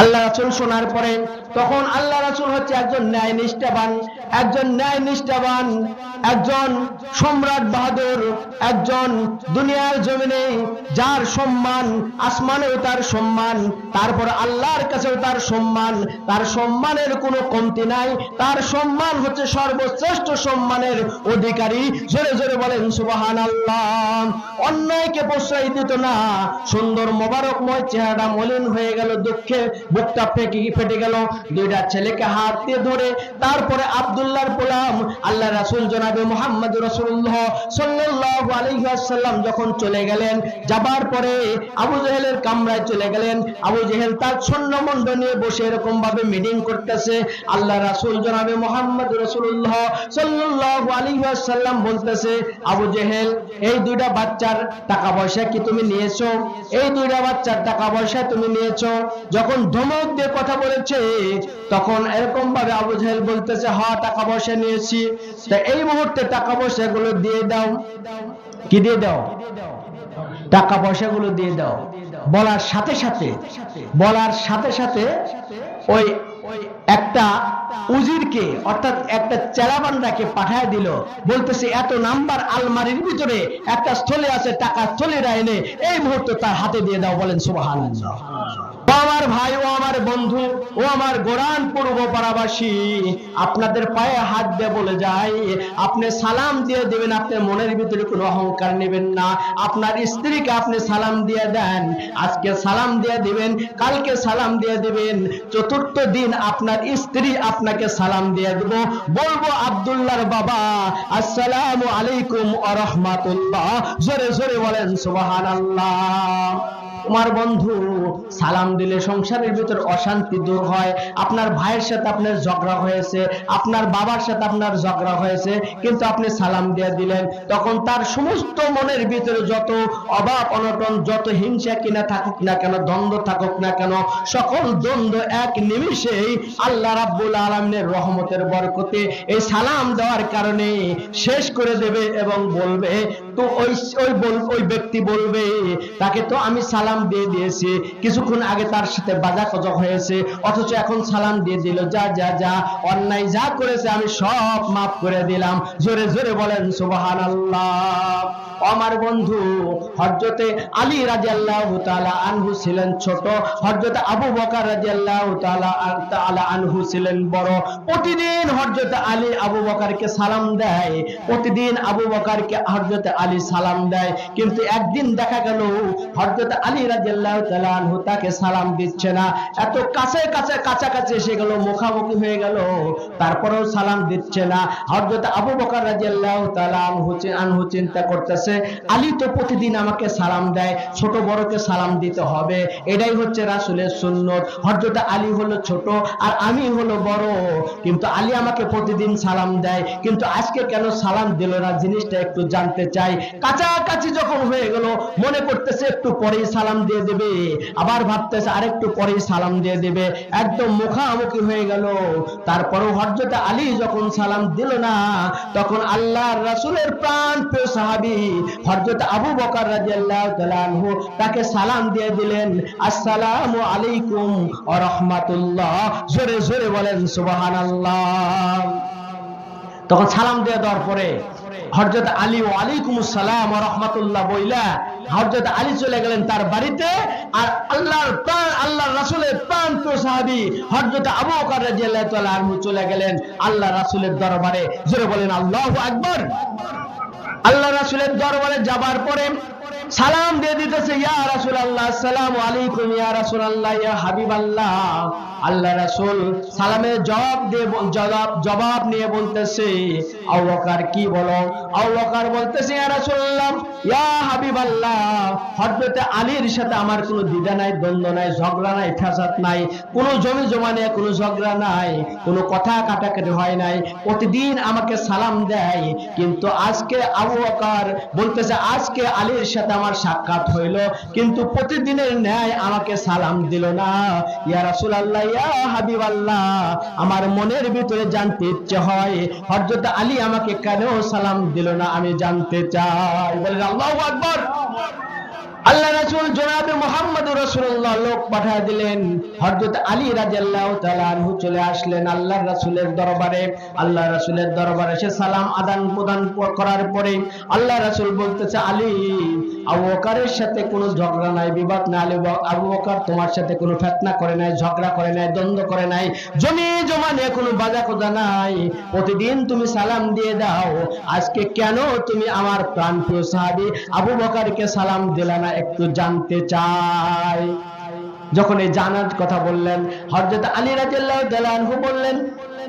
আল্লাহ রাসূল শোনার পরে তখন আল্লাহ রাসূল হচ্ছে একজন ন্যায়নিষ্ঠাবান, একজন সম্রাট বাহাদুর, একজন দুনিয়ার জমিনে যার সম্মান, আসমানেও তার সম্মান, তারপর আল্লাহর কাছেও তার সম্মান, তার সম্মানের কোনো কমতি নাই, তার সম্মান হচ্ছে সর্বশ্রেষ্ঠ সম্মানের অধিকারী। জোরে জোরে বলেন সুবহানাল্লাহ। অন্যায়কে প্রশ্রয় দিত না। সুন্দর মোবারকময় চেহারা মলিন হয়ে গেল, দুঃখে বুকটা ফেটে গেল। দুইটা ছেলেকে হাত দিয়ে ধরে তারপরে আব্দুল্লাহর গোলাম আল্লাহ রাসূল জনাবে মুহাম্মদ রাসূলুল্লাহ সাল্লাল্লাহু আলাইহি ওয়াসাল্লাম যখন চলে গেলেন, যাবার পরে আবু জেহেলের কামরায় চলে গেলেন। আবু জেহেল তার সৈন্যমণ্ডল নিয়ে বসে এরকম ভাবে মিটিং করতেছে। আল্লাহ রাসূল জনাবে মুহাম্মদ রাসূলুল্লাহ সাল্লাল্লাহু আলাইহি ওয়াসাল্লাম বলতেছে, আবু জেহেল, এই দুইটা বাচ্চার টাকা পয়সা কি তুমি নিয়েছো? এই দুইটা বাচ্চার টাকা পয়সা তুমি নিয়েছো? যখন ধমক দিয়ে কথা বলেছে তখন এরকম ভাবে আবু জেহেল বলতেছে, হ্যাঁ টাকা পয়সা নিয়েছি। তা এই মুহূর্তে টাকা পয়সাগুলো দিয়ে দাও। কি দিয়ে দাও? টাকা পয়সাগুলো দিয়ে দাও। বলার সাথে সাথে ওই একটা উজিরকে অর্থাৎ একটা চেলাবান্দাকে পাঠায় দিল। বলতেছে, এত নাম্বার আলমারির ভিতরে একটা স্থলে আছে, টাকা স্থলেরা এনে এই মুহূর্তে তার হাতে দিয়ে দাও। বলেন সুবহানাল্লাহ। ও আমার ভাই, ও আমার বন্ধু, ও আমার গোরান পূর্ব পাড়াবাসী, আপনাদের পায়ে হাত দিয়ে বলে যাই, আপনি সালাম দিয়ে দিবেন, আপনার মনের ভিতরে কোনো অহংকার নেবেন না। আপনার স্ত্রীকে আপনি সালাম দিয়ে দেন, আজকে সালাম দিয়ে দিবেন, কালকে সালাম দিয়ে দিবেন, চতুর্থ দিন আপনার স্ত্রী আপনাকে সালাম দিয়ে দেব, বলবো আব্দুল্লাহর বাবা আসসালামু আলাইকুম ওয়া রাহমাতুল্লাহ। জোরে জোরে বলেন সুবহানাল্লাহ। তোমার বন্ধু সালাম দিলে সংসারের ভিতর অশান্তি দূর হয়। আপনার ভাইয়ের সাথে আপনার ঝগড়া হয়েছে, আপনার বাবার সাথে আপনার ঝগড়া হয়েছে, কিন্তু আপনি সালাম দিয়ে দিলেন, তখন তার সমস্ত মনের ভিতরে যত অভাব অনটন, যত হিংসা কিনা থাকুক না কেন, দ্বন্দ্ব থাকুক না কেন, সকল দ্বন্দ্ব এক নিমিষেই আল্লাহ রাব্বুল আলামিনের রহমতের বরকতে এই সালাম দেওয়ার কারণে শেষ করে দেবে। এবং বলবে তো ওই ব্যক্তি বলবে, তাকে তো আমি সালাম দিয়ে দিয়েছি, কিছুক্ষণ আগে তার সাথে বাজাকজা হয়েছে, অথচ এখন সালাম দিয়ে দিল। যা যা যা অন্যায় যা করেছে আমি সব মাফ করে দিলাম। জোরে জোরে বলেন সুবহানাল্লাহ। আমার বন্ধু হযরতে আলী রাদিয়াল্লাহু তাআলা আনহু ছিলেন ছোট, হযরতে আবু বকর রাদিয়াল্লাহু তাআলা আনহু ছিলেন বড়। প্রতিদিন হযরতে আলী আবু বকরকে সালাম দেয়, প্রতিদিন আবু বকরকে হযরতে আলী সালাম দেয়। কিন্তু একদিন দেখা গেল হযরতে আলী রাদিয়াল্লাহু তাআলা আনহু তাকে সালাম দিচ্ছে না। এত কাছাকাছি এসে গেল, মুখামুখি হয়ে গেল, তারপরেও সালাম দিচ্ছে না। হযরতে আবু বকর রাদিয়াল্লাহু তাআলা আনহু চিন্তা করতেছে, আলী তো প্রতিদিন আমাকে সালাম দেয়, ছোট বড়কে সালাম দিতে হবে, এটাই হচ্ছে রাসূলের সুন্নত। হযরতে আলী হলো ছোট আর আমি হলো বড়, কিন্তু আলী আমাকে প্রতিদিন সালাম দেয়, কিন্তু আজকে কেন সালাম দিল না, জিনিসটা একটু জানতে চাই। কাছাকাছি যখন হয়ে গেল, মনে করতেছে একটু পরেই সালাম দিয়ে দেবে, আবার ভাবতেছে আরেকটু পরেই সালাম দিয়ে দেবে, একদম মুখামুখি হয়ে গেল। তারপরেও হযরতে আলী যখন সালাম দিল না, তখন আল্লাহর রাসূলের প্রাণপ্রিয় সাহাবী হযরত আবু বকর রাদিয়াল্লাহু তাআলা আনহু তাকে সালাম দিয়ে দিলেন, আসসালামু আলাইকুম ওয়া রাহমাতুল্লাহ। জোরে জোরে বলেন সুবহানাল্লাহ। তখন সালাম দিয়ে দেওয়ার পরে হযরত আলী ওয়া আলাইকুমুস সালাম ওয়া রাহমাতুল্লাহ বইলা হযরত আলী চলে গেলেন তার বাড়িতে। আর আল্লাহর রাসূলের প্রাণপ্রিয় সাহাবী হযরত আবু বকর রাদিয়াল্লাহু তাআলা আনহু চলে গেলেন আল্লাহর রাসূলের দরবারে। জোরে বলেন আল্লাহু আকবার। আল্লাহ রাসূলের দরবারে যাবার পরে সালাম দিয়ে দিতেছে, ইয়া রাসূলুল্লাহ আসসালামু আলাইকুম, ইয়া রাসূলুল্লাহ, ইয়া হাবিবাল্লাহ। আল্লাহ রাসূল সালামের জবাব নিয়ে বলতেছে, আবু বকর কি বলো? আবু বকর বলতেছে, ইয়া রাসূলুল্লাহ, ইয়া হাবিবাল্লাহ, হযরত আলীর সাথে আমার কোনো দ্বিধা নাই, দ্বন্দ্ব নাই, ঝগড়া নাই, ফ্যাসাদ নাই, কোনো জমি জমা নিয়ে কোনো ঝগড়া নাই, কোনো কথা কাটাকাটি হয় নাই, প্রতিদিন আমাকে সালাম দেয়, কিন্তু আজকে আবু বকর বলতেছে আজকে আলীর সাথে আমার সাক্ষাৎ হইল, কিন্তু প্রতিদিনের ন্যায় আমাকে সালাম দিল না। ইয়া রাসূলুল্লাহ, ইয়া হাবিবাল্লাহ, আমার মনের ভিতরে জানতে ইচ্ছে হয় হযরত আলী আমাকে কেন সালাম দিল না, আমি জানতে চাই। বলেন আল্লাহু আকবার। আল্লাহ রাসূল জনাবে মুহাম্মদুর রাসূলুল্লাহ লোক পাঠিয়ে দিলেন। হযরত আলী রাদিয়াল্লাহু তাআলা আনহু চলে আসলেন আল্লাহর রাসূলের দরবারে। আল্লাহর রাসূলের দরবারে এসে সালাম আদান প্রদান করার পরে আল্লাহ রাসূল বলতেছে, আলী, আবু বকরের সাথে কোনো ঝগড়া নাই, বিবাদ না। আবু বকর তোমার সাথে কোনো ফিতনা করে নাই, ঝগড়া করে নাই, দ্বন্দ্ব করে নাই, জমি জমা নিয়ে কোনো বাজাকোজা নাই। প্রতিদিন তুমি সালাম দিয়ে দাও, আজকে কেন তুমি আমার প্রাণপ্রিয় সাহাবী আবু বকরকে সালাম দিলা না, একটু জানতে চাই। যখন এই জানার কথা বললেন, হযরত আলী রাদিয়াল্লাহু তাআলা আনহু বললেন,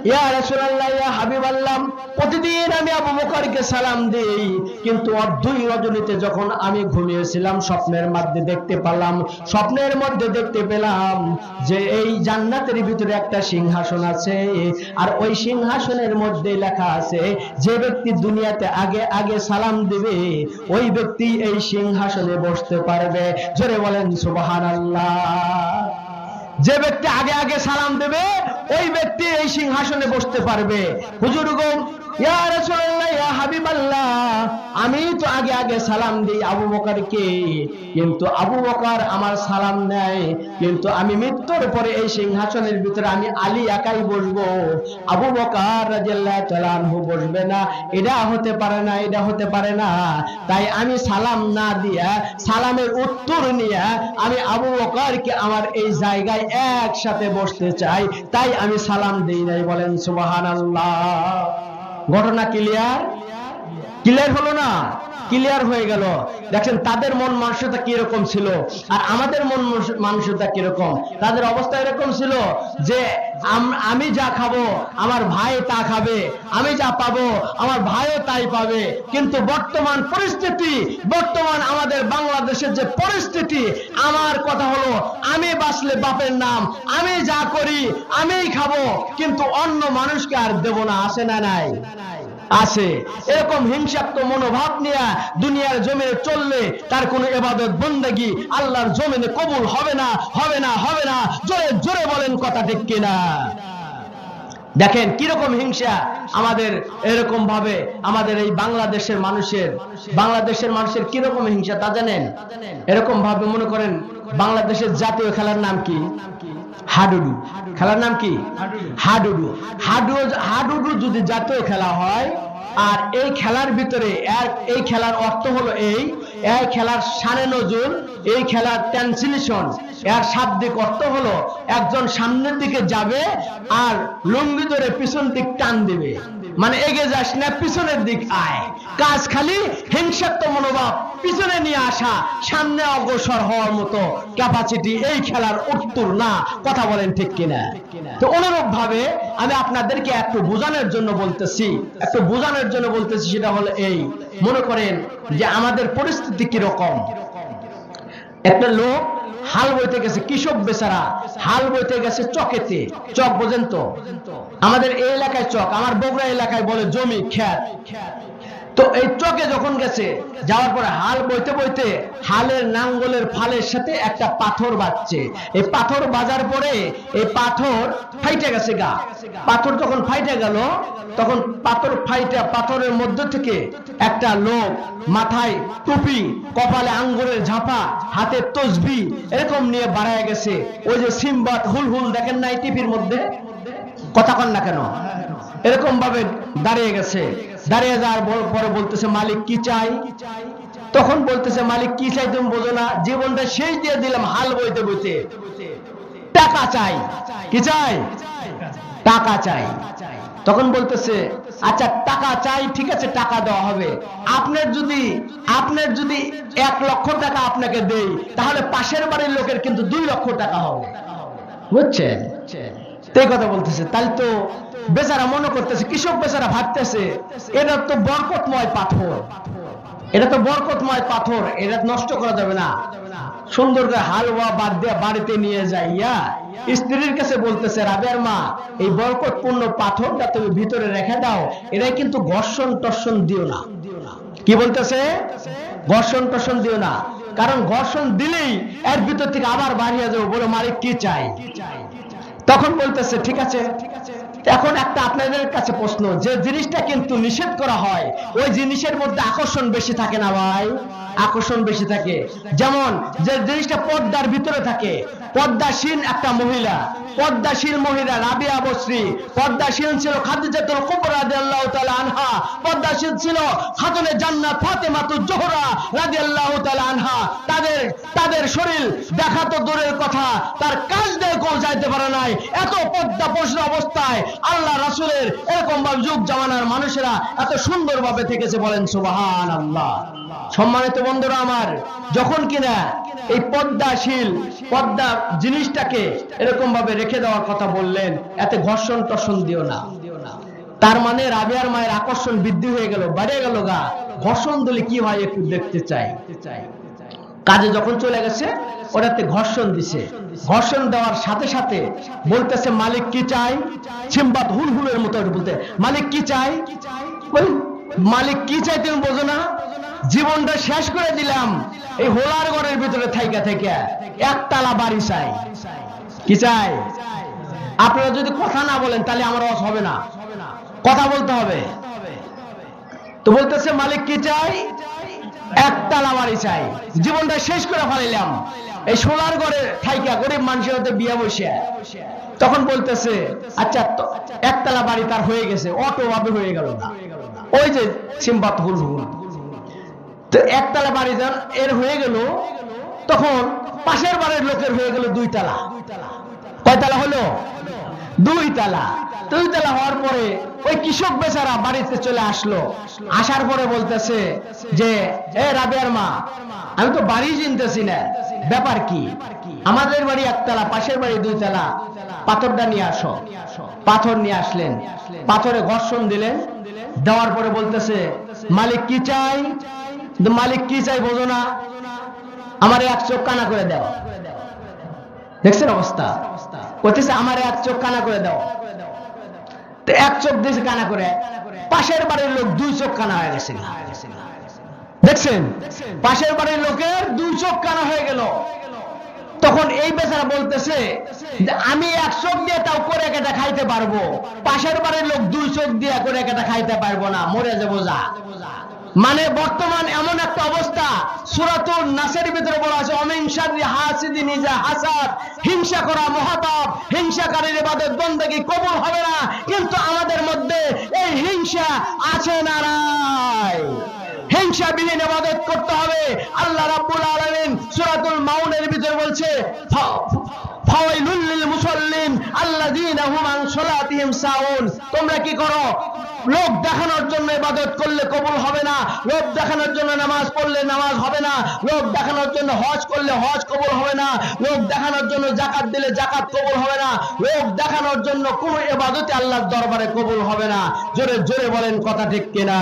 ইয়া রাসূলুল্লাহ, ইয়া হাবিবাল্লাহ, প্রতিদিন আমি আবু বকরকে সালাম দেই, কিন্তু অর্ধই রজনীতে যখন আমি ঘুমিয়েছিলাম স্বপ্নের মধ্যে দেখতে পেলাম যে এই জান্নাতের ভিতরে একটা সিংহাসন আছে, আর ওই সিংহাসনের মধ্যে লেখা আছে যে ব্যক্তি দুনিয়াতে আগে আগে সালাম দিবে ওই ব্যক্তি এই সিংহাসনে বসতে পারবে। জোরে বলেন সুবহানাল্লাহ। যে ব্যক্তি আগে আগে সালাম দেবে ওই ব্যক্তি এই সিংহাসনে বসতে পারবে। হুজুরগণ, ইয়া রাসূলুল্লাহ, ইয়া হাবিবাল্লাহ, আমি তো আগে আগে সালাম দিই আবু বকরকে, কিন্তু আবু বকর আমার সালাম নেয়, কিন্তু আমি মৃত্যুর পরে এই সিংহাসনের ভিতরে আমি আলী একাই বসবো, আবু বকর রাদিয়াল্লাহু তাআলা আনহু বসবে না। এটা হতে পারে না, এটা হতে পারে না। তাই আমি সালাম না দিয়া, সালামের উত্তর নিয়ে আমি আবু বকরকে আমার এই জায়গায় একসাথে বসতে চাই, তাই আমি সালাম দেই নাই। বলেন সুবহানাল্লাহ। ঘটনা ক্লিয়ার? ক্লিয়ার হলো না? ক্লিয়ার হয়ে গেল। দেখেন তাদের মন মানসিকতা কিরকম ছিল আর আমাদের মন মানসিকতা কিরকম। তাদের অবস্থা এরকম ছিল যে আমি যা খাবো আমার ভাই তা খাবে, আমি যা পাবো আমার ভাইও তাই পাবে। কিন্তু বর্তমান পরিস্থিতি, বর্তমান আমাদের বাংলাদেশের যে পরিস্থিতি, আমার কথা হলো আমি বাঁচলে বাপের নাম, আমি যা করি আমিই খাবো, কিন্তু অন্য মানুষকে আর দেব না। আসে না নাই? আছে। এরকম হিংসাত্মক মনোভাব নিয়ে দুনিয়ার জমিনে চললে তার কোনো ইবাদত বন্দেগী আল্লাহর জমিনে কবুল হবে না, হবে না, হবে না। জোরে জোরে বলেন কথা ঠিক কিনা? দেখেন কিরকম হিংসা আমাদের, এরকম ভাবে আমাদের এই বাংলাদেশের মানুষের কিরকম হিংসা তা জানেন? এরকম ভাবে মনে করেন বাংলাদেশের জাতীয় খেলার নাম কি? হাডুডু। খেলার নাম কি? হাডুডু। হাডুডু যদি জাতীয় খেলা হয়, আর এই খেলার ভিতরে এই খেলার অর্থ হলো এই খেলার শানে নজুল, এই খেলার ট্রান্সলেশন, এর শাব্দিক অর্থ হলো একজন সামনের দিকে যাবে আর লুঙ্গি ধরে পিছন দিক টান দিবে, মানে এগিয়ে যাস না, পিছনের দিক আয়। কাজ খালি হিংসাত্মক মনোভাব পিছনে নিয়ে আসা, সামনে অগ্রসর হওয়ার মতো ক্যাপাসিটি এই খেলার উত্তর না। কথা বলেন ঠিক কিনা? তো অনুরূপ ভাবে আমি আপনাদেরকে একটু বোঝানোর জন্য বলতেছি, সেটা হলো এই, মনে করেন যে আমাদের পরিস্থিতি কিরকম। একটা লোক হাল বইতে গেছে, কৃষক বেচারা হাল বইতে গেছে চকেতে। চক বোঝেন তো? আমাদের এই এলাকায় চক, আমার বগুড়া এলাকায় বলে জমি, ক্ষেত। তো এই চকে যখন গেছে, যাওয়ার পরে হাল বইতে বইতে হালের নাঙ্গলের ফালের সাথে একটা পাথর বাজছে। এই পাথর বাজার পরে এই পাথর ফাইটে গেছে গা। পাথর যখন ফাইটে গেল, তখন পাথরের মধ্য থেকে একটা লোক, মাথায় টুপি, কপালে আঙ্গুরের ঝাপা, হাতে তসবি এরকম নিয়ে বাড়ায় গেছে। ওই যে সিম্বাদ হুলহুল দেখেন নাই টিভির মধ্যে? কথা কন না কেন? এরকম ভাবে দাঁড়িয়ে গেছে। দাঁড়িয়ে যাওয়ার পরে বলতেছে, মালিক কি চাই? তখন বলতেছে, মালিক কি চাই তুমি বোঝো না? জীবনটা শেষ দিয়ে দিলাম হাল বইতে বইতে, টাকা চাই। কি চাই? টাকা চাই। তখন বলতেছে, আচ্ছা টাকা চাই, ঠিক আছে টাকা দেওয়া হবে। আপনার যদি 1 লক্ষ টাকা আপনাকে দেই, তাহলে পাশের বাড়ির লোকের কিন্তু 2 লক্ষ টাকা হবে। বুঝছেন? এই কথা বলতেছে। তাহলে তো বেচারা মনে করতেছে, কৃষক বেচারা ভাবতেছে এটা তো বরকতময় পাথর, এটা নষ্ট করা যাবে না। সুন্দর করে হালুয়া বাদ দিয়ে বাড়িতে নিয়ে যাইয়া স্ত্রীর কাছে বলতেছে, রাবেয়ার মা, এই বরকতপূর্ণ পাথরটা তুমি ভিতরে রেখে দাও, এটাই কিন্তু ঘর্ষণ টর্ষণ দিও না। কি বলতেছে? ঘর্ষণ টর্ষণ দিও না, কারণ ঘর্ষণ দিলেই এর ভিতর থেকে আবার বাড়িয়ে যাবো। বলে মালিক কি চাই? তখন বলতেছে, ঠিক আছে এখন একটা আপনাদের কাছে প্রশ্ন, যে জিনিসটা কিন্তু নিষেধ করা হয় ওই জিনিসের মধ্যে আকর্ষণ বেশি থাকে না ভাই? আকর্ষণ বেশি থাকে। যেমন যে জিনিসটা পর্দার ভিতরে থাকে, পর্দাশীল একটা মহিলা, পর্দাশীল মহিলা রাবিয়া বসরি, পর্দাশীল ছিল খাদিজাতুল কুবরা রাদিয়াল্লাহু তাআলা আনহা, পর্দাশীল ছিল খাতুনে জান্নাত ফাতেমাতুজ জোহরা রাদিয়াল্লাহু তাআলা আনহা। তাদের শরীর দেখা তো দূরের কথা, তার কাজ দেখেও যাইতে পারে নাই, এত পর্দাপোষণ অবস্থায় আল্লাহ রাসূলের এরকম ভাবে যুগ জামানার মানুষেরা এত সুন্দরভাবে থেকেছে, বলেন সুবহানাল্লাহ। সম্মানিত বন্ধুরা আমার, যখন কিনা এই পর্দাশীল পর্দা জিনিসটাকে এরকম ভাবে রেখে দেওয়ার কথা বললেন, এতে ঘর্ষণ টর্ষণ দিও না, তার মানে রাবিয়ার মায়ের আকর্ষণ বৃদ্ধি হয়ে গেল, বেড়ে গেল গা। ঘর্ষণ দিলে কি হয় একটু দেখতে চাই। কাজে যখন চলে গেছে ওটাতে ঘর্ষণ দিছে, ঘর্ষণ দেওয়ার সাথে সাথে বলতেছে মালিক কি চাই, সিম্বাত হুলহুলের মতো বলতে, মালিক কি চাই, মালিক কি চাই তুমি বোঝো না? জীবনটা শেষ করে দিলাম এই হোলার ঘরের ভিতরে থাইকা থেকে, একতলা বাড়ি চাই। কি চাই? আপনারা যদি কথা না বলেন তাহলে আমার ওয়াজ হবে না, কথা বলতে হবে। তো বলতেছে মালিক কি চাই, একতলা বাড়ি চাই, জীবনটা শেষ করে ফেলাইলাম এই সোলার ঘরে থাইকা, গরিব মানুষের হাতে বিয়া বসে। তখন বলতেছে আচ্ছা একতলা বাড়ি তার হয়ে গেছে, অটো ভাবে হয়ে গেল না, ওই যে সিম্বাত হুলহুল। তো একতলা বাড়ি যান এর হয়ে গেল, তখন পাশের বাড়ির লোকের হয়ে গেল দুইতলা। কয়তলা হলো? দুইতলা। দুইতলা হওয়ার পরে ওই কৃষক বেচারা বাড়িতে চলে আসলো, আসার পরে বলতেছে যে এ রাবিয়ার মা, আমি তো বাড়ি চিনতেছি না, ব্যাপার কি? আমাদের বাড়ি একতলা, পাশের বাড়ি দুইতলা, পাথরটা নিয়ে আসো। পাথর নিয়ে আসলেন, পাথরে ঘর্ষণ দিলেন, দেওয়ার পরে বলতেছে মালিক কি চাই, মালিক কি চাই বোঝো না, আমার এক চোখ কানা করে দাও। দেখছেন অবস্থা? বলতেছে আমার এক চোখ কানা করে দাও। তো এক চোখ দিয়েছে কানা করে, পাশের বাড়ির লোক দুই চোখ কানা হয়ে গেছে। দেখছেন, পাশের বাড়ির লোকের দুই চোখ কানা হয়ে গেল। তখন এই বেচারা বলতেছে যে আমি এক চোখ দিয়ে তাও করে কেটে খাইতে পারবো, পাশের বাড়ির লোক দুই চোখ দিয়ে করে কেটে খাইতে পারবো না, মরে যাবো যা। মানে বর্তমান এমন একটা অবস্থা, সূরাতুন নাসের ভিতরে বলা আছে অমিন শাররি হাসিদিন ইযা হাসাদ, হিংসা করা মহাপাপ, হিংসাকারীর ইবাদত বন্দেগী কবুল হবে না। কিন্তু আমাদের মধ্যে এই হিংসা আছে না নাই? হিংসাবিহীন ইবাদত করতে হবে। আল্লাহ রাব্বুল আলামিন সূরাতুল মাউনের ভিতরে বলছে ফাওয়াইলুল লিল মুসাল্লিন আল্লাযীনা হুম আন সালাতিহিম সাউন। তোমরা কি করো? লোক দেখানোর জন্য ইবাদত করলে কবুল হবে না, লোক দেখানোর জন্য নামাজ পড়লে নামাজ হবে না, লোক দেখানোর জন্য হজ করলে হজ কবুল হবে না, লোক দেখানোর জন্য যাকাত দিলে যাকাত কবুল হবে না, লোক দেখানোর জন্য কোনো ইবাদতই আল্লাহর দরবারে কবুল হবে না। জোরে জোরে বলেন কথা ঠিক কিনা?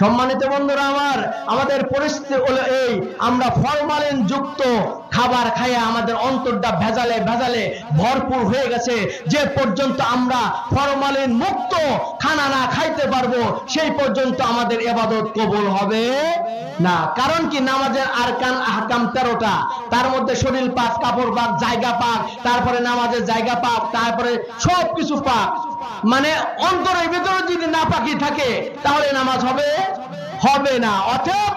সম্মানিত বন্ধুরা আমার, আমাদের পরিস্থিতি হলো এই, আমরা ফরমালিন যুক্ত খাবার খাইয়া আমাদের অন্তরটা ভেজালে ভেজালে ভরপুর হয়ে গেছে। যে পর্যন্ত আমরা ফরমালিন মুক্ত খানা না খাইতে পারবো সেই পর্যন্ত আমাদের ইবাদত কবুল হবে না। কারণ কি? নামাজের আরকান আহকাম 13টা, তার মধ্যে শরীর পাক, কাপড় পাক, জায়গা পাক, তারপরে নামাজের জায়গা পাক, তারপরে সবকিছু পাক। মানে অন্তরের ভিতরে যদি না পাকি থাকে তাহলে নামাজ হবে না। অতএব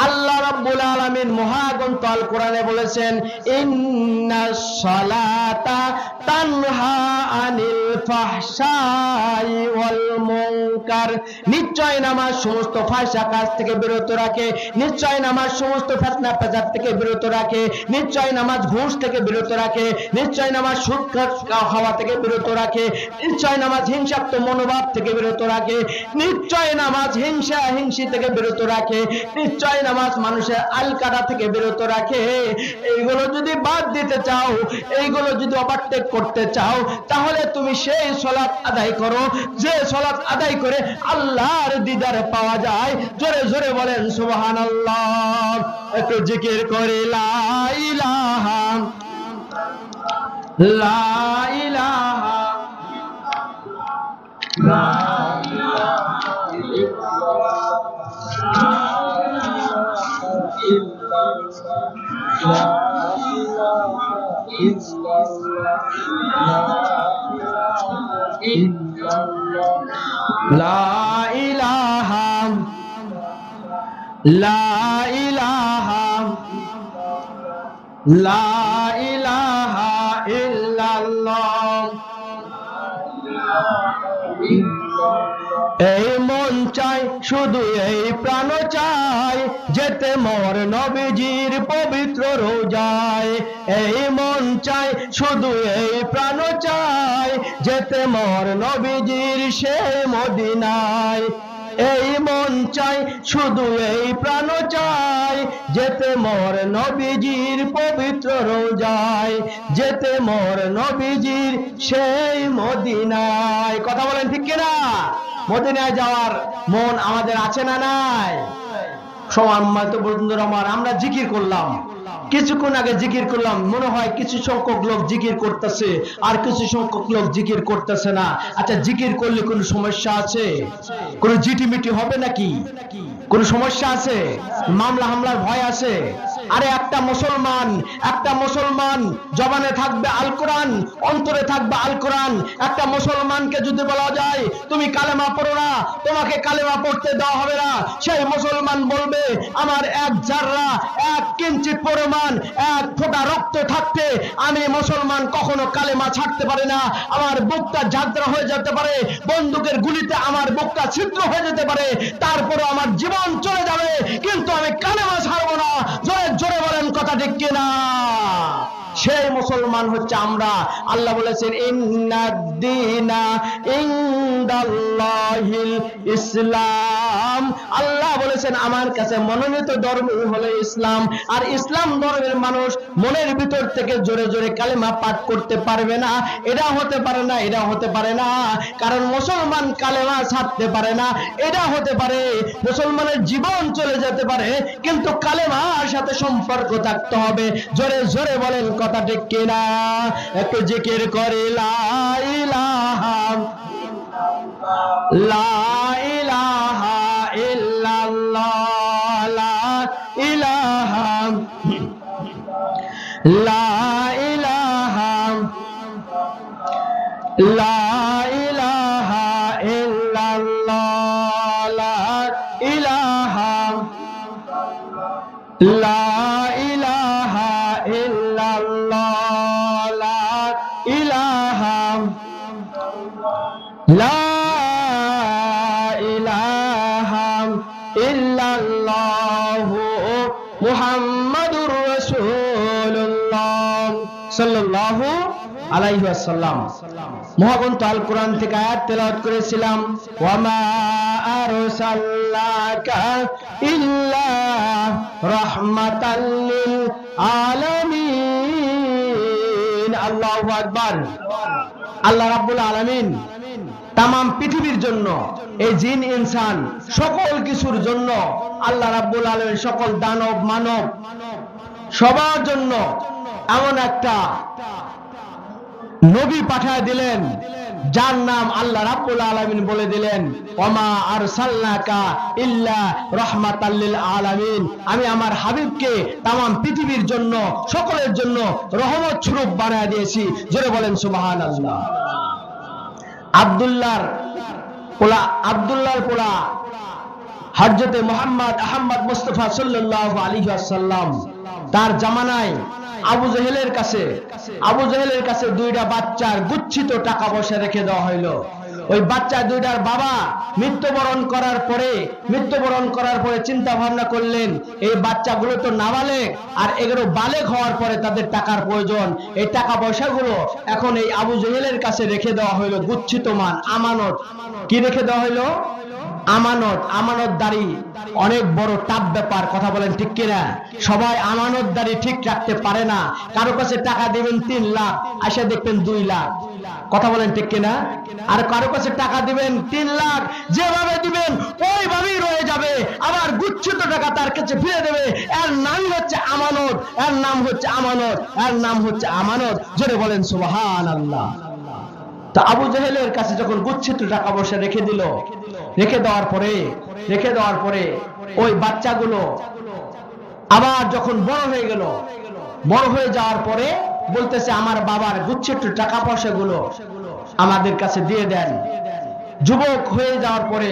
আল্লাহ রাব্বুল আলামিন মহাগ্রন্থ আল কোরআনে বলেছেন ইন্নাস সালাতা তানহা আনিল ফাহশাই ওয়াল মুনকার। নিশ্চয় নামাজ সমস্ত ফাহশা কাজ থেকে বিরত রাখে, নিশ্চয় নামাজ সমস্ত ফিতনা ফাসাদ থেকে বিরত রাখে, নিশ্চয় নামাজ ঘুষ থেকে বিরত রাখে, নিশ্চয় নামাজ সুদ খাওয়া থেকে বিরত রাখে, নিশ্চয় নামাজ হিংসাত্মক মনোভাব থেকে বিরত রাখে, নিশ্চয় নামাজ হিংসা হিংসি থেকে বিরত রাখে, নিশ্চয় নামাজ মানুষের আলকাটা থেকে বিরত রাখে। এইগুলো যদি বাদ দিতে চাও, এইগুলো যদি ওভারটেক করতে চাও, তাহলে তুমি সেই সালাত আদায় করো যে সালাত আদায় করে আল্লাহর দিদার পাওয়া যায়। জোরে জোরে বলেন সুবহানাল্লাহ। একটু জিকির করে লা ইলাহা লা ইলাহা লা ইলাহা লা ইলাহা লা ইলাহা লা ইলাহা ইল্লাল্লাহ। এই মন চাই শুধু এই প্রাণ চাই যেতে মোর নবীজির পবিত্র রোজায়। এই মন চাই শুধু এই প্রাণ চাই যেতে মোর নবীজির সেই মদিনায়। এই মন চাই শুধু এই প্রাণ চাই যেতে মোর নবীজির পবিত্র রোজায়, যেতে মোর নবীজির সেই মদিনায়। কথা বলেন ঠিক কিনা? মদিনায় যাওয়ার মন আমাদের আছে না নাই? সম্মানিত বন্ধুরা আমার, আমরা জিকির করলাম, কিছুক্ষণ আগে জিকির করলাম, মনে হয় কিছু সংখ্যক লোক জিকির করতেছে আর কিছু সংখ্যক লোক জিকির করতেছে না। আচ্ছা, জিকির করলে কোনো সমস্যা আছে? কোনো জিটিমিটি হবে নাকি? কোন সমস্যা আছে? মামলা হামলার ভয় আছে? আরে একটা মুসলমান জবানে থাকবে আল কোরআন, অন্তরে থাকবে আল কোরআন। একটা মুসলমানকে যদি বলা যায় তুমি কালেমা পড়ো না, তোমাকে কালেমা পড়তে দেওয়া হবে না, সেই মুসলমান বলবে আমার এক জাররা, এক কিঞ্চিত পরিমাণ, এক ফোঁটা রক্ত থাকতে আমি মুসলমান কখনো কালেমা ছাড়তে পারি না। আমার বুকটা ঝাঁঝরা হয়ে যেতে পারে, বন্দুকের গুলিতে আমার বুকটা ছিদ্র হয়ে যেতে পারে, তারপরে আমার জীবন চলে যাবে, কিন্তু আমি কালেমা ছাড়বো না। জোরে জোরে বলেন কথা ঠিক কিনা? সেই মুসলমান হচ্ছে আমরা। আল্লাহ বলেছেন ইন্নাদ-দীনা ইনদাল্লাহিল ইসলাম। আল্লাহ বলেছেন আমার কাছে মনোনীত ধর্ম হলো ইসলাম। আর ইসলাম ধর্মের মানুষ মনের ভিতর থেকে জোরে জোরে কালেমা পাঠ করতে পারবে না। এটা হতে পারে না, এটা হতে পারে না, কারণ মুসলমান কালেমা ছাড়তে পারে না। এটা হতে পারে মুসলমানের জীবন চলে যেতে পারে, কিন্তু কালেমার সাথে সম্পর্ক থাকতে হবে। জোরে জোরে বলেন কথা ঠিক কিনা? একটু জিকির করে লা ইলাহা লা ইলাহা ইল্লাল্লাহ, লা ইলাহা লা ইলাহা লা ইলাহা ইল্লাল্লাহ, লা ইলাহা লা ইলাহা ইল্লাল্লাহ, লা ইলাহা লা ইলাহা ইল্লাল্লাহ মুহাম্মাদুর রাসূলুল্লাহ সাল্লাল্লাহু আলাইহি ওয়াসাল্লাম। মহাগ্রন্থ আল কোরআন থেকে আয়াত তেলাওয়াত করেছিলাম, ওয়ামা আরসালনাকা ইল্লা রাহমাতাল লিল আলামিন। আল্লাহু আকবার। আল্লাহ রাব্বুল আলামিন তামাম পৃথিবীর জন্য, এই জিন ইনসান সকল কিছুর জন্য আল্লাহ রাব্বুল আলামিন সকল দানব মানব সবার জন্য এমন একটা নবী পাঠিয়ে দিলেন যার নাম আল্লাহ রাব্বুল আলামিন বলে দিলেন ওমা আরসালনাকা ইল্লা রাহমাতাল লিল আলামিন। আমি আমার হাবিবকে তামাম পৃথিবীর জন্য সকলের জন্য রহমত স্বরূপ বানিয়ে দিয়েছি। জোরে বলেন সুবহানাল্লাহ। আব্দুল্লাহর পোলা হযরতে মুহাম্মদ আহমদ মুস্তাফা সাল্লাল্লাহু আলাইহি ওয়াসাল্লাম, তার জামানায় আবু জেহেলের কাছে দুইটা বাচ্চার গুচ্ছিত টাকা পয়সা রেখে দেওয়া হইল। ওই বাচ্চা দুইটার বাবা মৃত্যুবরণ করার পরে চিন্তা ভাবনা করলেন এই বাচ্চাগুলো তো নাবালেগ, আর এগুলো বালেগ হওয়ার পরে তাদের টাকার প্রয়োজন। এই টাকা পয়সাগুলো এখন এই আবু জেহেলের কাছে রেখে দেওয়া হইল গুচ্ছিত মান, আমানত। কি রেখে দেওয়া হইল? আমানত। আমানতদারি অনেক বড় টাফ ব্যাপার, কথা বলেন ঠিক কিনা? সবাই আমানতদারি ঠিক রাখতে পারে না। কারো কাছে টাকা দিবেন 3 লাখ, আসে দেখবেন 2 লাখ, কথা বলেন ঠিক কিনা? আর কারো কাছে টাকা দিবেন 3 লাখ, যেভাবে দিবেন ওইভাবেই রয়ে যাবে, আবার গুচ্ছিত টাকা তার কাছে ফিরে দেবে। এর নাম হচ্ছে আমানত, এর নাম হচ্ছে আমানত, এর নাম হচ্ছে আমানত। জোরে বলেন সুবহানাল্লাহ। তা আবু জেহেলের কাছে যখন গুচ্ছিত টাকা পয়সা রেখে দেওয়ার পরে ওই বাচ্চাগুলো আবার যখন বড় হয়ে যাওয়ার পরে বলতেছে আমার বাবার গুচ্ছিত টাকা পয়সাগুলো আমাদের কাছে দিয়ে দেন। যুবক হয়ে যাওয়ার পরে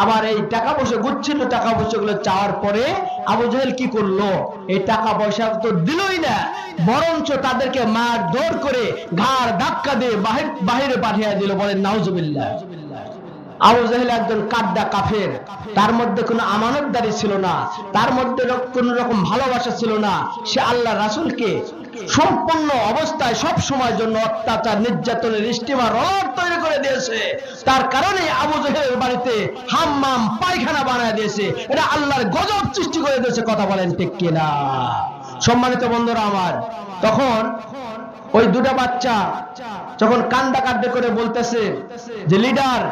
আবার এই টাকা পয়সা গুচ্ছিত টাকা পয়সাগুলো চাওয়ার পরে আবু জেহেল কি করলো? এই টাকা পয়সা তো দিলই না, বরঞ্চ তাদেরকে মারধর করে ঘাড় ধাক্কা দিয়ে বাহিরে পাঠিয়ে দিল। বলেন নাউজুবিল্লাহ। আবু জেহেল একজন কাদ্দা কাফের, তার মধ্যে কোনো আমানতদারি ছিল না, তার মধ্যে কোন রকম ভালোবাসা ছিল না। সে আল্লাহ রাসূলকে সম্পূর্ণ অবস্থায় সব সময়ের জন্য অত্যাচার নির্যাতনের স্টিমার রড তৈরি করে দিয়েছে। তার কারণে আবু জেহেলের বাড়িতে হাম্মাম পায়খানা বানায় দিয়েছে। এটা আল্লাহর গজব সৃষ্টি করে দিয়েছে। কথা বলেন ঠিক কিনা? সম্মানিত বন্ধুরা আমার, তখন ওই দুটা বাচ্চা যখন কান্দা করে বলতেছে যে লিডার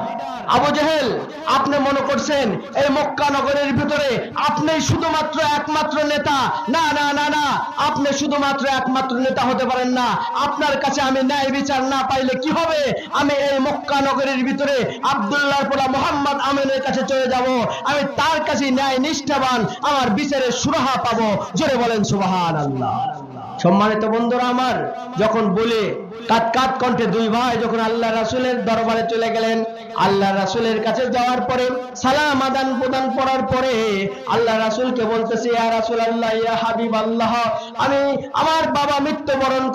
আবু জেহেল, আপনি মনে করছেন এই মক্কা নগরের ভিতরে আপনি শুধুমাত্র একমাত্র নেতা? না না না না, আপনি শুধুমাত্র একমাত্র নেতা হতে পারেন না। আপনার কাছে আমি ন্যায় বিচার না পাইলে কি হবে? আমি এই মক্কা নগরের ভিতরে আব্দুল্লাহর পোলা মুহাম্মদ আমিনের কাছে চলে যাব। আমি তার কাছে ন্যায় নিষ্ঠাবান আমার বিচারের সুরাহা পাবো। জোরে বলেন সুবহানাল্লাহ। সম্মানিত বন্ধুরা আমার, যখন বলে কাট কণ্ঠে দুই ভাই যখন আল্লাহ রাসূলের দরবারে চলে গেলেন, আল্লাহ রাসূলের কাছে যাওয়ার পরে সালাম আদান প্রদান করার পরে আল্লাহ রাসূলকে বলতেছে, ইয়া রাসূলুল্লাহ, ইয়া হাবিবাল্লাহ, আমি আমার বাবা মৃত্যুবরণ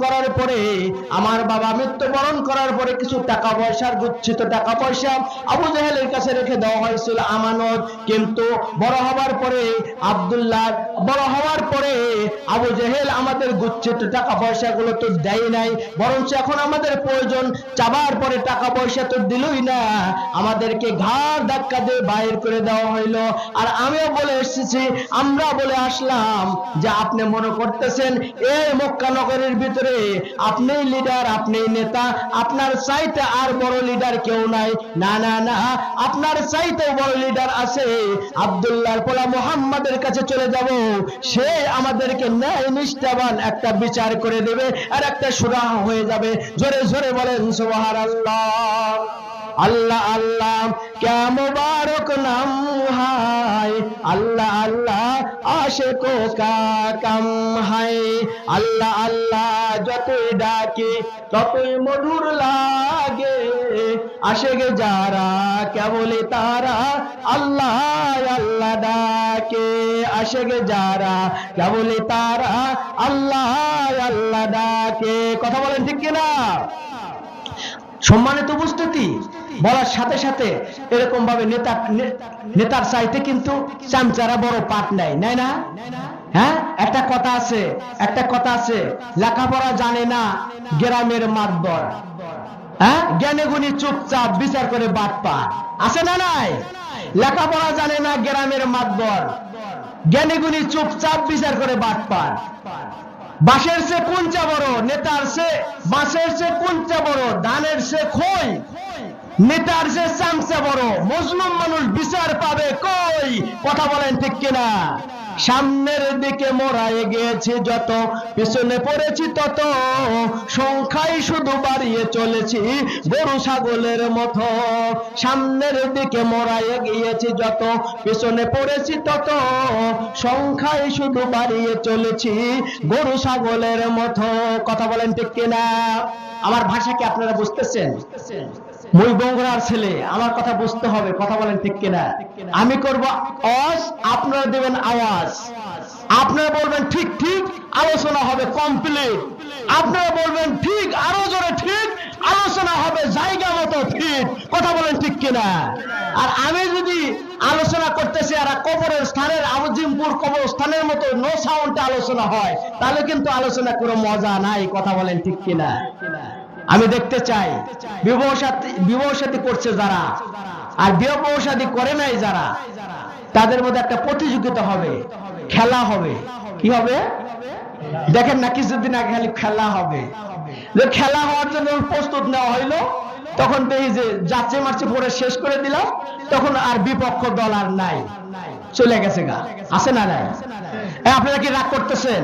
করার পরে কিছু টাকা পয়সার গুচ্ছিত টাকা পয়সা আবু জেহেলের কাছে রেখে দেওয়া হয়েছিল আমানত। কিন্তু বড় হওয়ার পরে আবু জেহেল আমাদের গুচ্ছিত টাকা পয়সাগুলো তো দেয় নাই, বরঞ্চ এখন আমাদের প্রয়োজন, চাবার পরে টাকা পয়সা তো দিলই না, আমাদেরকে ঘাড় ধাক্কা দিয়ে বাইর করে দেওয়া হইলো। আর আমিও বলে এসেছি, আমরা বলে আসলাম যে আপনি মনে করতেছেন এই মক্কা নগরের ভিতরে আপনিই লিডার, আপনিই নেতা, আপনার চাইতে আর বড় লিডার কেউ নাই। না না না, আপনার চাইতেও বড় লিডার আছে। আব্দুল্লাহর পোলা মুহাম্মাদের কাছে চলে যাব, সে আমাদেরকে ন্যায় নিষ্ঠাবান একটা বিচার করে দেবে আর একটা সুরাহা হয়ে যাবে। জোরে জোরে বলেন সুবহানাল্লাহ। আল্লাহ আল্লাহ क्या मुबारक नाम है, अल्लाह अल्लाह आशिकों का कम है। अल्लाह अल्लाह যতই ডাকে ততই মধুর লাগে, আশেকে যারা কেবলই তারা আল্লাহ আল্লাহ ডাকে, আশেকে যারা কেবলই তারা আল্লাহ আল্লাহ ডাকে। কথা বলেন ঠিক কিনা? সম্মানিত উপস্থিতি, বলার সাথে সাথে এরকম ভাবে নেতার চাইতে কিন্তু চামচারা বড় পাট নেয়, নাই না? হ্যাঁ, একটা কথা আছে, লেখাপড়া জানে না গ্রামের মাতবর, হ্যাঁ, জ্ঞানে গুণী চুপচাপ বিচার করে বাট পা, আছে না নাই? লেখাপড়া জানে না গ্রামের মাতবর, জ্ঞানে গুণী চুপচাপ বিচার করে বাট পার। বাঁশের সে কোনটা বড়, নেতার সে বাঁশের সে কোনটা বড়, ধানের সে খই, নেতার সে চামচা বড়, মজলুম মানুষ বিচার পাবে কই? কথা বলেন ঠিক কিনা? সামনের দিকে মোরা এগিয়েছি যত, পিছনে পড়েছি তত, সংখ্যায় শুধু বাড়িয়ে চলেছি গরু ছাগলের মতো। সামনের দিকে মোরা এগিয়েছি যত, পিছনে পড়েছি তত, সংখ্যায় শুধু বাড়িয়ে চলেছি গরু ছাগলের মতো। কথা বলেন ঠিক কিনা? আমার ভাষা কি আপনারা বুঝতেছেন? মই বগুড়ার ছেলে, আমার কথা বুঝতে হবে। কথা বলেন ঠিক কিনা? আমি করব আওয়াজ, আপনারা দেবেন আওয়াজ, আপনারা বলবেন ঠিক ঠিক, আলোচনা হবে কমপ্লিট। আপনারা বলবেন ঠিক, আরো জোরে ঠিক, আলোচনা হবে জায়গা মতো ফিট। কথা বলেন ঠিক কিনা? আর আমি যদি আলোচনা করতেছি আর কবরের স্থানের আজিমপুর কবরস্থানের মতো নো সাউন্ডে আলোচনা হয়, তাহলে কিন্তু আলোচনা কোনো মজা নাই। কথা বলেন ঠিক কিনা? আমি দেখতে চাই বিবাহ সাথী করছে যারা আর বিবাহ সাথী করে নাই যারা, তাদের মধ্যে একটা প্রতিযোগিতা হবে, খেলা হবে। কি হবে? দেখেন না, কিছুদিন আগে খালি খেলা হবে। যে খেলা হওয়ার জন্য প্রস্তুত নেওয়া হইলো, তখন দেখি যে যাচ্ছে মারছে পরে শেষ করে দিলাম, তখন আর বিপক্ষ দল আর নাই, চলে গেছে গা। আছে না নাই? আপনারা কি রাগ করতেছেন?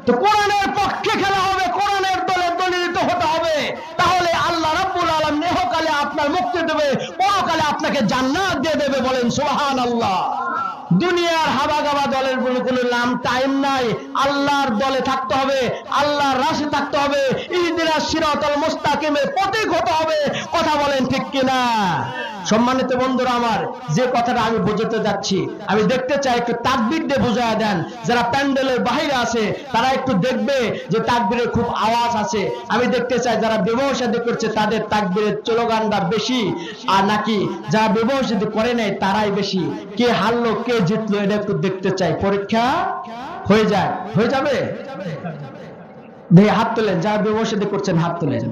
তো কোরআনের পক্ষে খেলা হবে, কোরআনের দলে দলিত হতে হবে, তাহলে আল্লাহ রাব্বুল আলামিন ইহকালে আপনার মুক্তি দেবে, পরকালে আপনাকে জান্নাত দিয়ে দেবে। বলেন সুবহানাল্লাহ। দুনিয়ার হাবাগাবা দলের কোনো নাম টাইম নাই। আল্লাহর দলে থাকতে হবে, আল্লাহর রাশে থাকতে হবে, ইহদিনাস সিরাতাল মুস্তাকিমের পথিক হতে হবে। কথা বলেন ঠিক কিনা? সম্মানিত বন্ধুরা আমার, যে কথাটা আমি বোঝাতে যাচ্ছি, আমি দেখতে চাই একটু তাকবীর দিয়ে বোঝায় দেন। যারা প্যান্ডেলের বাইরে আছে তারা একটু দেখবে যে তাকবীরের খুব আওয়াজ আছে। আমি দেখতে চাই যারা বিবাহ শাদী করছে তাদের তাকবীরের স্লোগানটা বেশি, আর নাকি যারা বিবাহ শাদী করে নাই তারাই বেশি। কে হারলো কে জিতলো এটা একটু দেখতে চাই। পরীক্ষা হয়ে যাবে। দেখে হাত তোলেন, যারা বিবাহ শাদী করছেন হাত তোলেন।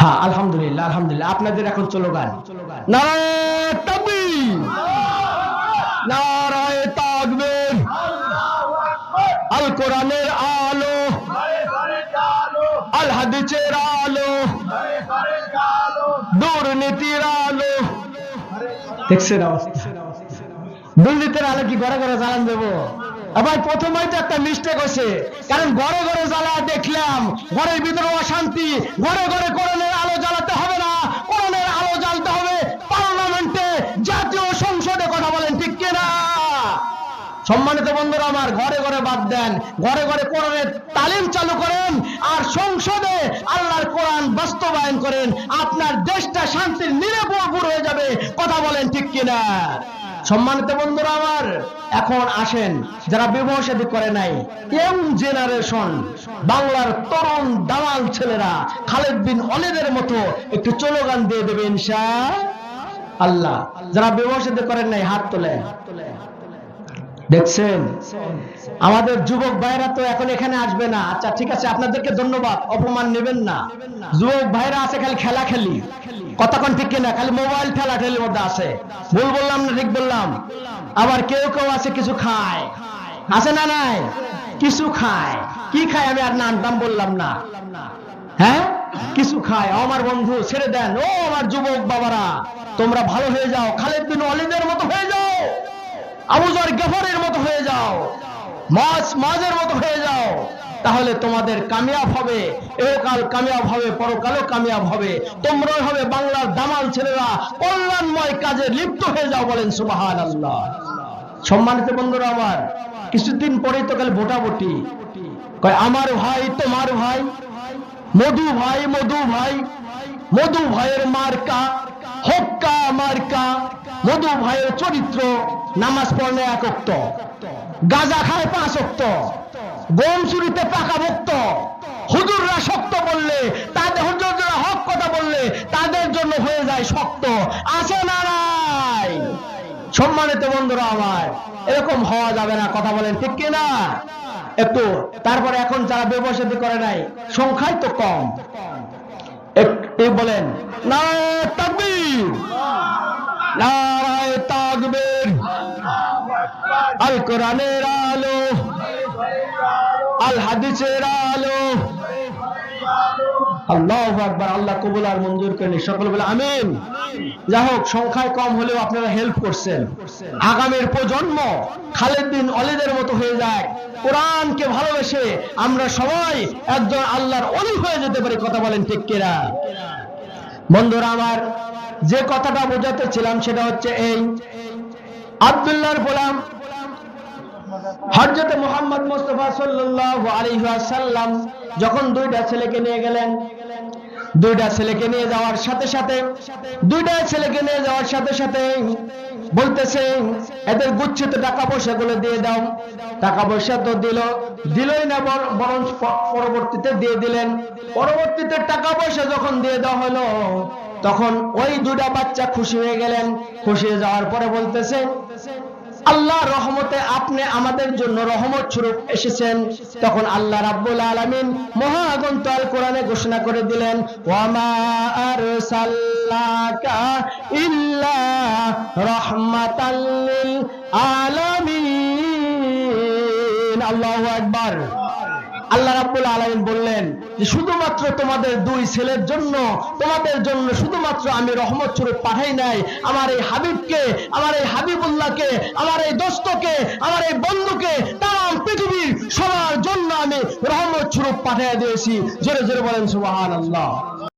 হ্যাঁ, আলহামদুলিল্লাহ আলহামদুলিল্লাহ। আপনাদের এখন স্লোগান নারায়ে তাকবীর, নারায়ে তাকবীর। আল কোরআনের আলো, আল হাদিসের আলো, দুর্নীতির আলো। দেখছেন অবস্থা? দুর্নীতির আলো কি ঘরে ঘরে জ্বালান দেবো? ভাই প্রথমেই তো একটা মিস্টেক হয়েছে, কারণ ঘরে ঘরে জ্বালা দেখলাম, ঘরের ভিতরে অশান্তি। ঘরে ঘরে কোরআনের আলো জ্বালাতে হবে না, কোরআনের আলো জ্বালতে হবে পার্লামেন্টে, জাতীয় সংসদে। কথা বলেন ঠিক কিনা? সম্মানিত বন্ধুরা আমার, ঘরে ঘরে বাদ দেন, ঘরে ঘরে কোরআনের তালিম চালু করেন আর সংসদে আল্লাহর কোরআন বাস্তবায়ন করেন। আপনার দেশটা শান্তির নিরাপদ হয়ে যাবে। কথা বলেন ঠিক কিনা? সম্মানিত বন্ধুরা আমার, এখন আসেন যারা বিবাহ শাদী করে নাই, ইয়ং জেনারেশন, বাংলার তরুণ দামাল ছেলেরা খালেদ বিন ওয়ালিদের মতো একটু স্লোগান দিয়ে দেবে ইনশাআল্লাহ। যারা বিবাহ শাদী করেন নাই হাত তোলেন। দেখছেন আমাদের যুবক ভাইরা তো এখন এখানে আসবে না। আচ্ছা ঠিক আছে, আপনাদেরকে ধন্যবাদ, অপমান নেবেন না। যুবক ভাইরা আছে খালি খেলা খেলি, কতক্ষণ ঠিক কিনা, খালি মোবাইল ঠেলা ঠেলির মধ্যে আছে। ভুল বললাম না ঠিক বললাম? আবার কেউ কেউ আছে কিছু খায়, আছে না নাই? কিছু খায়, কি খায় আমি আর নাম বললাম না। হ্যাঁ, কিছু খায়। আমার বন্ধু ছেড়ে দেন। ও আমার যুবক বাবারা, তোমরা ভালো হয়ে যাও, খালেদ বিন ওয়ালিদের মতো হয়ে যাও, আবু যর গফরের মতো হয়ে যাও, মাঝের মতো হয়ে যাও। তাহলে তোমাদের কামিয়াব হবে, এহকাল কামিয়াব হবে, পরকালও কামিয়াব হবে। তোমরাই হবে বাংলার দামাল ছেলেরা, কল্যাণময় কাজে লিপ্ত হয়ে যাও। বলেন সুবহানাল্লাহ। সম্মানিত বন্ধুরা আমার, কিছুদিন পরেই তো কাল ভোটাভুটি। কয় আমার ভাই তোমার ভাই, মধু ভাই মধু ভাই, মধু ভাইয়ের মার্কা হক্কা মার্কা। মধু ভাইয়ের চরিত্র, নামাজ পড়লে 1 ওয়াক্ত, গাঁজা খায় 5 ওয়াক্ত, গম চুরিতে পাকাভুক্ত। হুজুররা শক্ত বললে, তাদের হুজুররা হক কথা বললে তাদের জন্য হয়ে যায় শক্ত। আছে না নাই? সম্মানিত বন্ধুরা আমার, এরকম হওয়া যাবে না। কথা বলেন ঠিক কিনা? একটু তারপরে এখন যারা বিবাহ শাদী করে নাই সংখ্যায় তো কম, একটু বলেন নারায়ে তাকবীর, নারায়ে তাকবীর। আল কোরআনের আলো, আল হাদিসের আলো। আল্লাহু আকবার। আল্লাহ কবুল আর মঞ্জুর করেন। সকলে বলে আমিন। যাই হোক, সংখ্যায় কম হলেও আপনারা হেল্প করছেন। আগামীর প্রজন্ম খালেদ বিন ওয়ালিদের মতো হয়ে যায়, কোরআনকে ভালোবেসে আমরা সবাই একজন আল্লাহর ওলি হয়ে যেতে পারি। কথা বলেন ঠিক কিনা? বন্ধুরা আমার, যে কথাটা বোঝাতে ছিলাম সেটা হচ্ছে এই, আব্দুল্লাহর গোলাম হযরত মুহাম্মদ মুস্তাফা সাল্লাল্লাহু আলাইহি ওয়াসাল্লাম যখন 2টা ছেলেকে নিয়ে গেলেন, 2টা ছেলেকে নিয়ে যাওয়ার সাথে সাথে বলতেছে এদের গুচ্ছিত টাকা পয়সাগুলো দিয়ে দাও। টাকা পয়সা তো দিলই না, বরং পরবর্তীতে দিয়ে দিলেন। পরবর্তীতে টাকা পয়সা যখন দিয়ে দেওয়া হলো, তখন ওই 2টা বাচ্চা খুশি হয়ে গেলেন। খুশি হয়ে যাওয়ার পরে বলতেছে আল্লাহ রহমতে আপনি আমাদের জন্য রহমত স্বরূপ এসেছেন। তখন আল্লাহ রাব্বুল আলামিন মহাগ্রন্থ আল কোরআনে ঘোষণা করে দিলেন, ওয়ামা আরসালনাকা ইল্লা রাহমাতাল লিল আলামিন। আল্লাহু আকবার। আল্লাহ রাব্বুল আলামিন বললেন যে শুধুমাত্র তোমাদের 2 ছেলের জন্য, তোমাদের জন্য শুধুমাত্র আমি রহমত স্বরূপ পাঠাই নাই। আমার এই হাবিবকে, আমার এই হাবিবুল্লাহকে, আমার এই দোস্তকে, আমার এই বন্ধুকে তাম পৃথিবীর সবার জন্য আমি রহমত স্বরূপ পাঠিয়ে দিয়েছি। জোরে জোরে বলেন সুবহানাল্লাহ।